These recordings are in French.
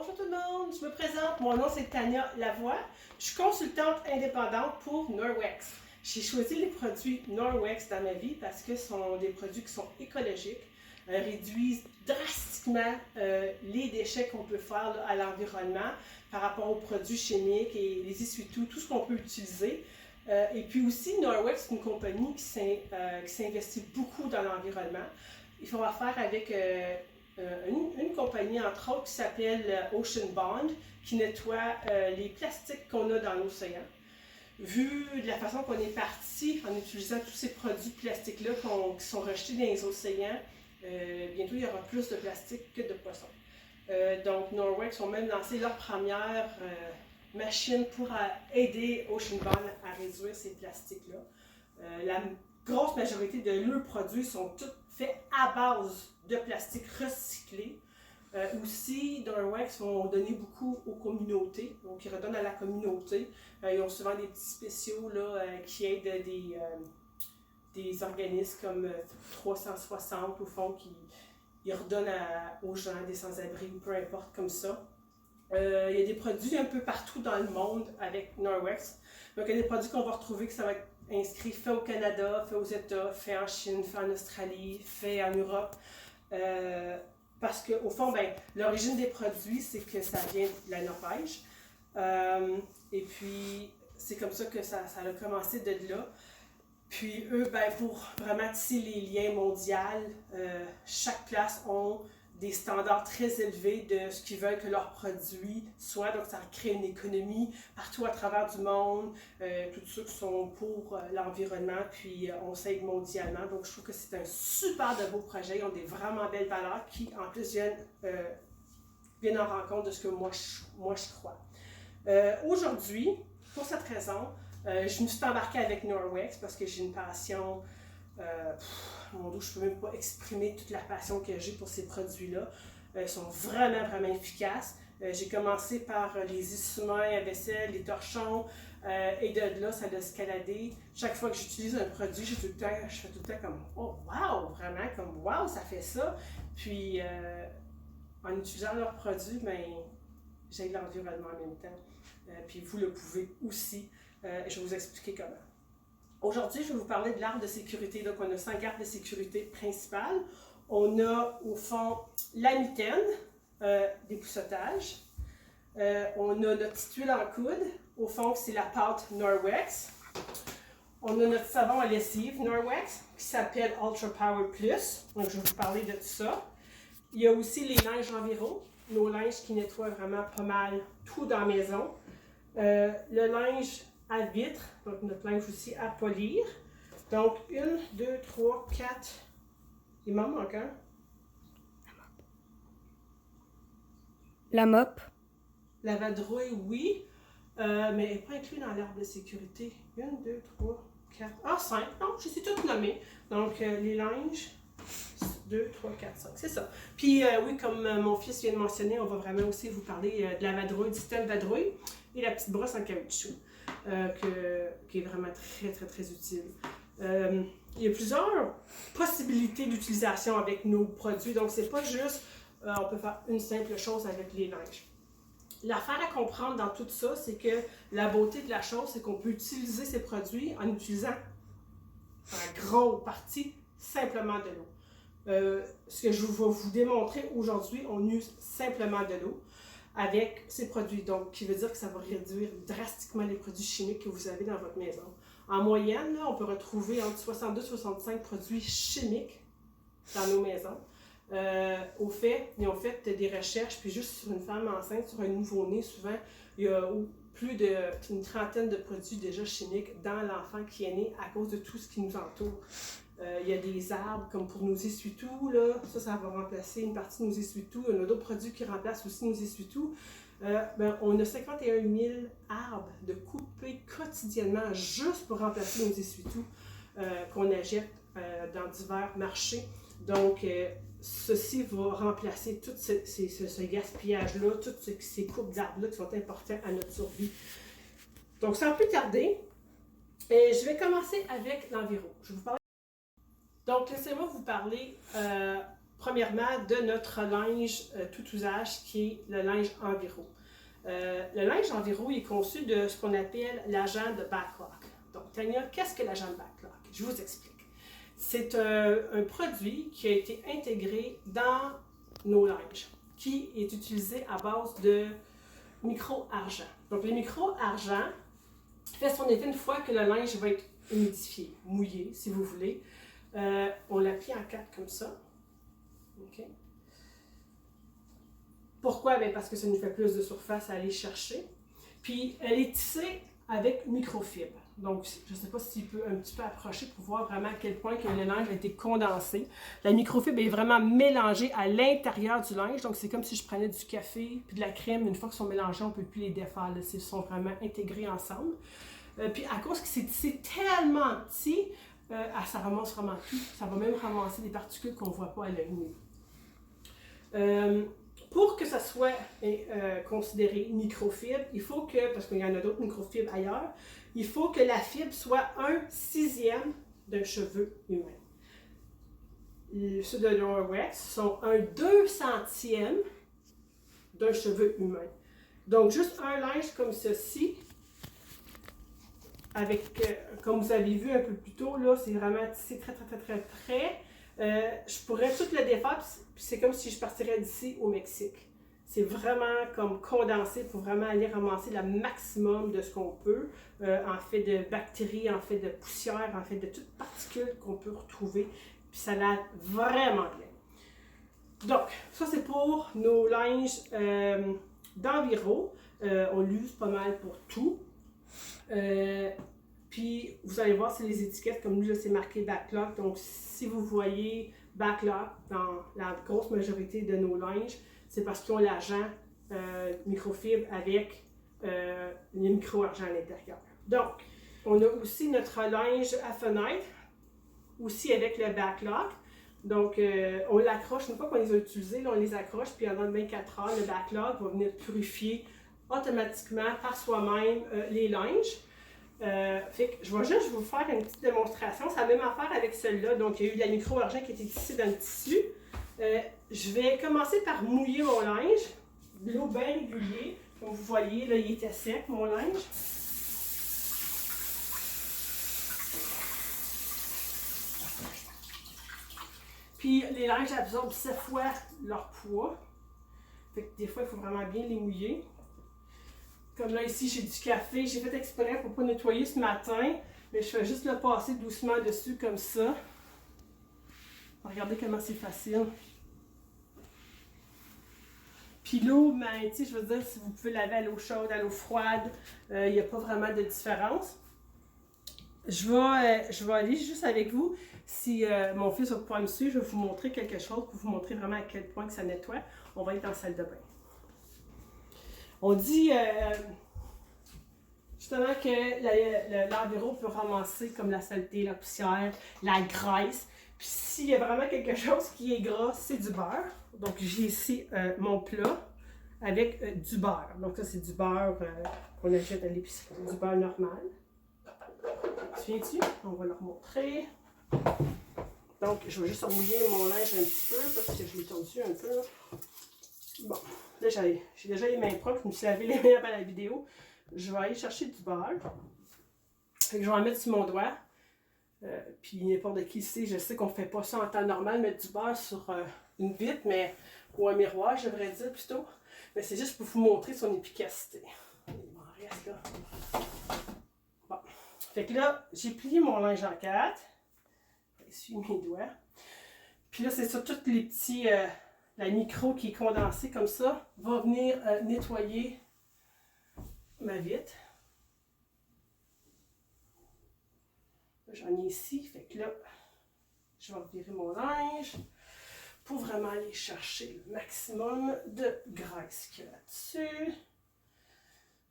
Bonjour tout le monde, je me présente, mon nom c'est Tania Lavoie. Je suis consultante indépendante pour Norwex. J'ai choisi les produits Norwex dans ma vie parce que ce sont des produits qui sont écologiques, réduisent drastiquement les déchets qu'on peut faire là, à l'environnement par rapport aux produits chimiques et les essuie-tout, tout ce qu'on peut utiliser. Et puis aussi, Norwex, c'est une compagnie qui s'investit beaucoup dans l'environnement. Ils font affaire avec une compagnie, entre autres, qui s'appelle Ocean Bond, qui nettoie les plastiques qu'on a dans l'océan. Vu de la façon qu'on est parti en utilisant tous ces produits plastiques-là qui sont rejetés dans les océans, bientôt il y aura plus de plastique que de poissons. Donc Norwex ont même lancé leur première machine pour aider Ocean Bond à réduire ces plastiques-là. La grosse majorité de leurs produits sont tous faits à base de plastique recyclé. Aussi, Norwex vont donner beaucoup aux communautés, donc ils redonnent à la communauté. Ils ont souvent des petits spéciaux là, qui aident des organismes comme 360 au fond, qui ils redonnent aux gens, des sans-abri, peu importe comme ça. Il y a des produits un peu partout dans le monde avec Norwex. Donc, il y a des produits qu'on va retrouver que ça va être inscrit fait au Canada, fait aux États, fait en Chine, fait en Australie, fait en Europe. Parce qu'au fond, l'origine des produits, c'est que ça vient de la Norvège. Et puis, c'est comme ça que ça a commencé de là. Puis eux, pour vraiment tisser les liens mondiaux, chaque place ont des standards très élevés de ce qu'ils veulent que leurs produits soient. Donc, ça crée une économie partout à travers du monde. Tous ceux qui sont pour l'environnement, puis on s'aide mondialement. Donc, je trouve que c'est un super de beau projet. Ils ont des vraiment belles valeurs qui, en plus, viennent en rencontre de ce que moi je crois. Aujourd'hui, pour cette raison, je me suis embarquée avec Norwex parce que j'ai une passion. Mon Dieu, je ne peux même pas exprimer toute la passion que j'ai pour ces produits-là. Ils sont vraiment, vraiment efficaces. J'ai commencé par les essuie-mains à vaisselle, les torchons, et de là, ça a escaladé. Chaque fois que j'utilise un produit, je fais tout le temps comme « Oh, wow! » Vraiment, comme « Wow, ça fait ça! » Puis, en utilisant leurs produits, j'aide l'environnement en même temps. Puis, vous le pouvez aussi. Je vais vous expliquer comment. Aujourd'hui, je vais vous parler de l'arbre de sécurité. Donc, on a 5 arbres de sécurité principales. On a, au fond, la mitaine, d'époussetage. On a notre petite huile en coude. Au fond, c'est la pâte Norwex. On a notre savon à lessive Norwex, qui s'appelle Ultra Power Plus. Donc, je vais vous parler de tout ça. Il y a aussi les linges environ. Nos linges qui nettoient vraiment pas mal tout dans la maison. Le linge à vitre, donc notre linge aussi à polir. Donc, 1, 2, 3, 4. Il m'en manque un. La mop. La vadrouille, oui, mais elle n'est pas inclue dans l'arbre de sécurité. 1, 2, 3, 4. Ah, 5. Non, je suis toutes nommées. Donc, les linges, 2, 3, 4, 5. C'est ça. Puis, oui, comme mon fils vient de mentionner, on va vraiment aussi vous parler de la vadrouille, du système vadrouille et la petite brosse en caoutchouc. Qui est vraiment très, très, très utile. Il y a plusieurs possibilités d'utilisation avec nos produits, donc c'est pas juste on peut faire une simple chose avec les linges. L'affaire à comprendre dans tout ça, c'est que la beauté de la chose, c'est qu'on peut utiliser ces produits en utilisant en grande partie simplement de l'eau. Ce que je vais vous démontrer aujourd'hui, on use simplement de l'eau avec ces produits, donc qui veut dire que ça va réduire drastiquement les produits chimiques que vous avez dans votre maison. En moyenne, là, on peut retrouver entre 62 et 65 produits chimiques dans nos maisons. Ils ont fait des recherches, puis juste sur une femme enceinte, sur un nouveau-né, souvent, il y a plus d'une trentaine de produits déjà chimiques dans l'enfant qui est né à cause de tout ce qui nous entoure. Il y a des arbres comme pour nos essuie-tout, là, ça va remplacer une partie de nos essuie-tout. Il y en a d'autres produits qui remplacent aussi nos essuie-tout. On a 51 000 arbres de couper quotidiennement juste pour remplacer nos essuie-tout qu'on achète dans divers marchés. Donc, ceci va remplacer tout ce gaspillage-là, toutes ces coupes d'arbres-là qui sont importants à notre survie. Donc, sans plus tarder, je vais commencer avec l'environ. Je vais vous parler. Donc, laissez-moi vous parler premièrement, de notre linge tout usage qui est le linge Enviro. Le linge Enviro est conçu de ce qu'on appelle l'agent de Baclock. Donc, Tania, qu'est-ce que l'agent de Baclock? Je vous explique. C'est un produit qui a été intégré dans nos linges, qui est utilisé à base de micro-argent. Donc, le micro-argent fait son effet une fois que le linge va être humidifié, mouillé, si vous voulez. On la plie en quatre comme ça. Okay. Pourquoi? Bien parce que ça nous fait plus de surface à aller chercher. Puis, elle est tissée avec microfibre. Donc, je ne sais pas s'il peut un petit peu approcher pour voir vraiment à quel point que le linge a été condensé. La microfibre est vraiment mélangée à l'intérieur du linge. Donc, c'est comme si je prenais du café puis de la crème. Une fois qu'ils sont mélangés, on ne peut plus les défaire. Ils sont vraiment intégrés ensemble. Puis, à cause que c'est tissé tellement petit, ça ramasse vraiment tout. Ça va même ramasser des particules qu'on ne voit pas à l'œil nu. Pour que ça soit considéré microfibre, il faut que, parce qu'il y en a d'autres microfibres ailleurs, il faut que la fibre soit 1/6e d'un cheveu humain. Ceux de Norwex sont 1/200e d'un cheveu humain. Donc, juste un linge comme ceci, avec, comme vous avez vu un peu plus tôt, là, c'est vraiment tissé très près. Je pourrais tout le défaire, puis c'est comme si je partirais d'ici au Mexique. C'est vraiment comme condensé pour vraiment aller ramasser le maximum de ce qu'on peut, en fait de bactéries, en fait de poussière, en fait de toutes particules qu'on peut retrouver. Puis ça lave vraiment bien. Donc, ça c'est pour nos linges d'Enviro. On l'use pas mal pour tout. Puis, vous allez voir, c'est les étiquettes, comme nous, c'est marqué Baclock. Donc, si vous voyez Baclock dans la grosse majorité de nos linges, c'est parce qu'ils ont l'agent microfibre avec les micro-argent à l'intérieur. Donc, on a aussi notre linge à fenêtre, aussi avec le Baclock. Donc, on l'accroche, une fois qu'on les a utilisés, là, on les accroche, puis pendant 24 heures, le Baclock va venir purifier automatiquement par soi-même les linges. Fait que je vais juste vous faire une petite démonstration. C'est la même affaire avec celle-là. Donc, il y a eu de la micro-argent qui était tissée dans le tissu. Je vais commencer par mouiller mon linge. De l'eau bien régulière. Comme vous voyez, là, il était sec, mon linge. Puis, les linges absorbent 7 fois leur poids. Fait que des fois, il faut vraiment bien les mouiller. Comme là, ici, j'ai du café. J'ai fait exprès pour ne pas nettoyer ce matin. Mais je fais juste le passer doucement dessus comme ça. Regardez comment c'est facile. Puis l'eau, ben, tu sais, je veux dire, si vous pouvez laver à l'eau chaude, à l'eau froide, il n'y a pas vraiment de différence. Je vais aller juste avec vous. Si mon fils va pouvoir me suivre, je vais vous montrer quelque chose pour vous montrer vraiment à quel point que ça nettoie. On va être dans la salle de bain. On dit justement que l'Enviro peut ramasser comme la saleté, la poussière, la graisse. Puis s'il y a vraiment quelque chose qui est gras, c'est du beurre. Donc j'ai ici mon plat avec du beurre. Donc ça c'est du beurre qu'on achète à l'épicerie, du beurre normal. Viens-tu? On va leur montrer. Donc je vais juste remouiller mon linge un petit peu parce que je l'ai tendu un peu. Bon, là j'ai déjà les mains propres, je me suis lavé les mains avant la vidéo. Je vais aller chercher du beurre. Fait que je vais en mettre sur mon doigt. Puis n'importe qui sait, je sais qu'on ne fait pas ça en temps normal, mettre du beurre sur une vitre, mais ou un miroir, je devrais dire plutôt. Mais c'est juste pour vous montrer son efficacité. Il m'en reste là. Bon. Fait que là, j'ai plié mon linge en 4. J'essuie mes doigts. Puis là, c'est ça, tous les petits... la micro qui est condensée comme ça va venir nettoyer ma vitre. J'en ai ici, fait que là, je vais revirer mon linge pour vraiment aller chercher le maximum de graisse qu'il y a là-dessus.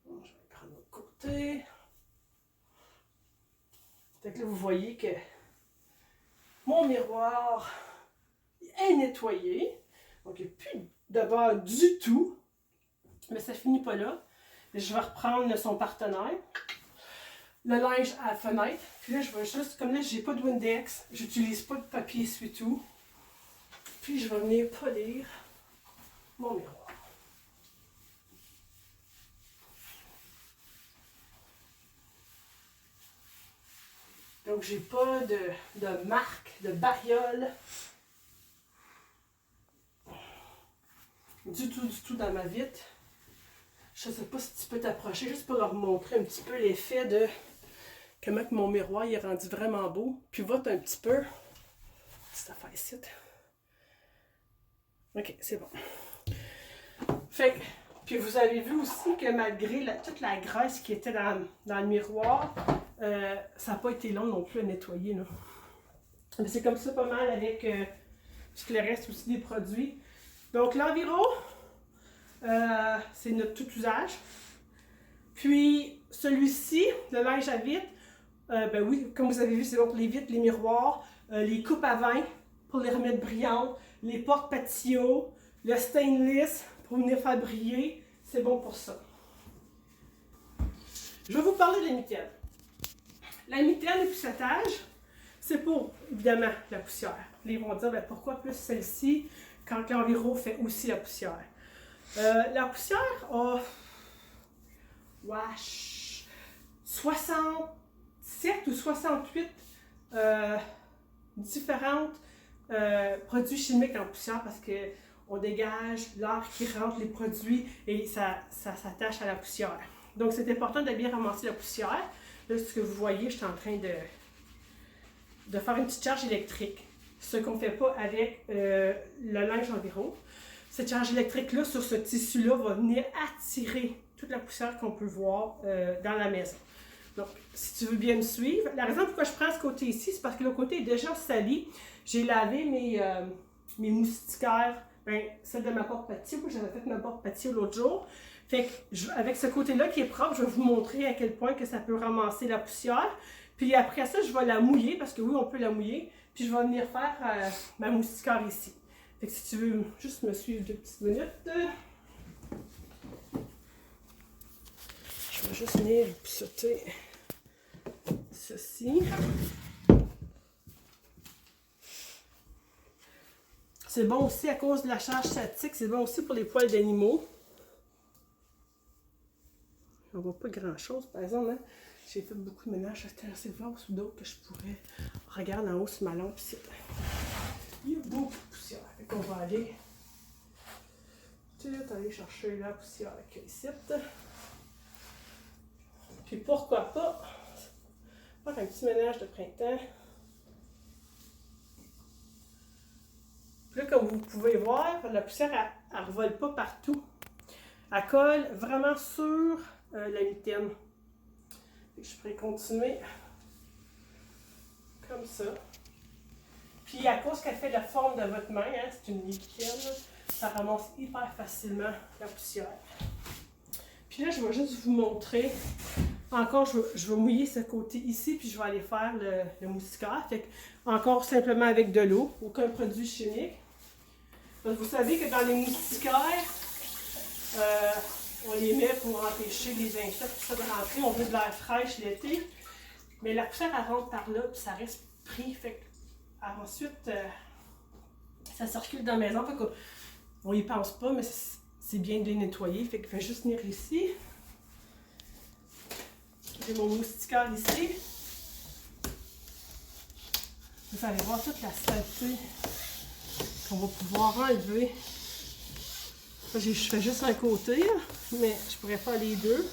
Bon, je vais prendre l'autre côté. Fait que là, vous voyez que mon miroir est nettoyé. Donc, il n'y a plus de beurre du tout. Mais ça ne finit pas là. Je vais reprendre son partenaire. Le linge à la fenêtre. Puis là, je vais juste, comme là, j'ai pas de Windex, j'utilise pas de papier essuie-tout. Puis je vais venir polir mon miroir. Donc, j'ai pas de marque, de bariole. Du tout dans ma vitre. Je sais pas si tu peux t'approcher, juste pour leur montrer un petit peu l'effet de comment que mon miroir il est rendu vraiment beau. Puis vote un petit peu. Petite affaire ici. Ok, c'est bon. Fait que, puis vous avez vu aussi que malgré toute la graisse qui était dans le miroir, ça n'a pas été long non plus à nettoyer. Là. Mais c'est comme ça pas mal avec tout le reste aussi des produits. Donc l'Enviro, c'est notre tout usage. Puis celui-ci, le linge à vitre, ben oui, comme vous avez vu, c'est bon pour les vitres, les miroirs, les coupes à vin pour les remettre brillantes, les portes patio, le stainless pour venir faire briller, c'est bon pour ça. Je vais vous parler de la mitaine. La mitaine époussetage, c'est pour, évidemment, la poussière. Ils vont dire, ben, pourquoi plus celle-ci quand l'Enviro fait aussi la poussière? La poussière a 67 ou 68 différentes produits chimiques en poussière parce qu'on dégage l'air qui rentre les produits et ça s'attache à la poussière. Donc, c'est important de bien ramasser la poussière. Là, ce que vous voyez, je suis en train de faire une petite charge électrique. Ce qu'on ne fait pas avec le linge Enviro. Cette charge électrique-là, sur ce tissu-là, va venir attirer toute la poussière qu'on peut voir dans la maison. Donc, si tu veux bien me suivre, la raison pourquoi je prends ce côté ici, c'est parce que le côté est déjà sali. J'ai lavé mes moustiquaires, celle de ma porte patio, j'avais fait ma porte patio l'autre jour. Fait que, avec ce côté-là qui est propre, je vais vous montrer à quel point que ça peut ramasser la poussière. Puis après ça, je vais la mouiller, parce que oui, on peut la mouiller. Puis je vais venir faire ma moustiquaire ici. Fait que si tu veux juste me suivre 2 petites minutes. Je vais juste venir sauter ceci. C'est bon aussi à cause de la charge statique, c'est bon aussi pour les poils d'animaux. On ne voit pas grand-chose, par exemple. Hein? J'ai fait beaucoup de ménage. J'étais assez voir sous d'autres que je pourrais regarder en haut sur ma lampe ici. Il y a beaucoup de poussière. Fait qu'on va aller chercher la poussière ici. Puis pourquoi pas faire un petit ménage de printemps. Puis là, comme vous pouvez voir, la poussière, elle ne revole pas partout. Elle colle vraiment sur la mitaine. Je pourrais continuer comme ça. Puis à cause qu'elle fait la forme de votre main, hein, c'est une mitaine, ça ramasse hyper facilement la poussière. Puis là, je vais juste vous montrer. Encore, je vais mouiller ce côté ici, puis je vais aller faire le moustiquaire. Fait que, encore simplement avec de l'eau, aucun produit chimique. Donc, vous savez que dans les moustiquaires, on les met pour empêcher les insectes tout ça de rentrer. On veut de l'air fraîche l'été. Mais la poussière, elle rentre par là, puis ça reste pris. Fait que, ensuite, ça circule dans la maison. Fait qu'on y pense pas, mais c'est bien de les nettoyer. Fait que je vais juste venir ici. J'ai mon moustiquaire ici. Vous allez voir toute la saleté qu'on va pouvoir enlever. Je fais juste un côté, là, mais je pourrais faire les deux.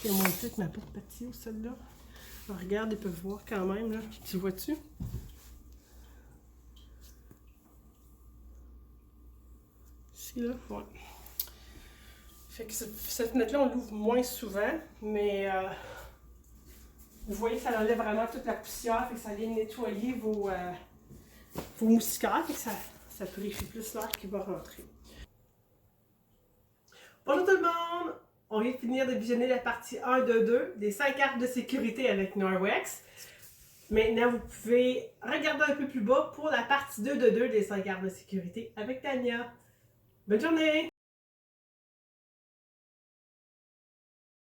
C'est moins petit que ma porte patio, celle-là. Regarde, ils peuvent voir quand même, là. Tu le vois-tu? Ici, là, ouais. Fait que cette fenêtre-là, on l'ouvre moins souvent, mais vous voyez que ça enlève vraiment toute la poussière, fait que ça vient nettoyer vos moustiquaires, fait que ça purifie plus l'air qui va rentrer. Bonjour tout le monde! On vient de finir de visionner la partie 1 de 2 des 5 cartes de sécurité avec Norwex. Maintenant, vous pouvez regarder un peu plus bas pour la partie 2 de 2 des 5 cartes de sécurité avec Tania. Bonne journée!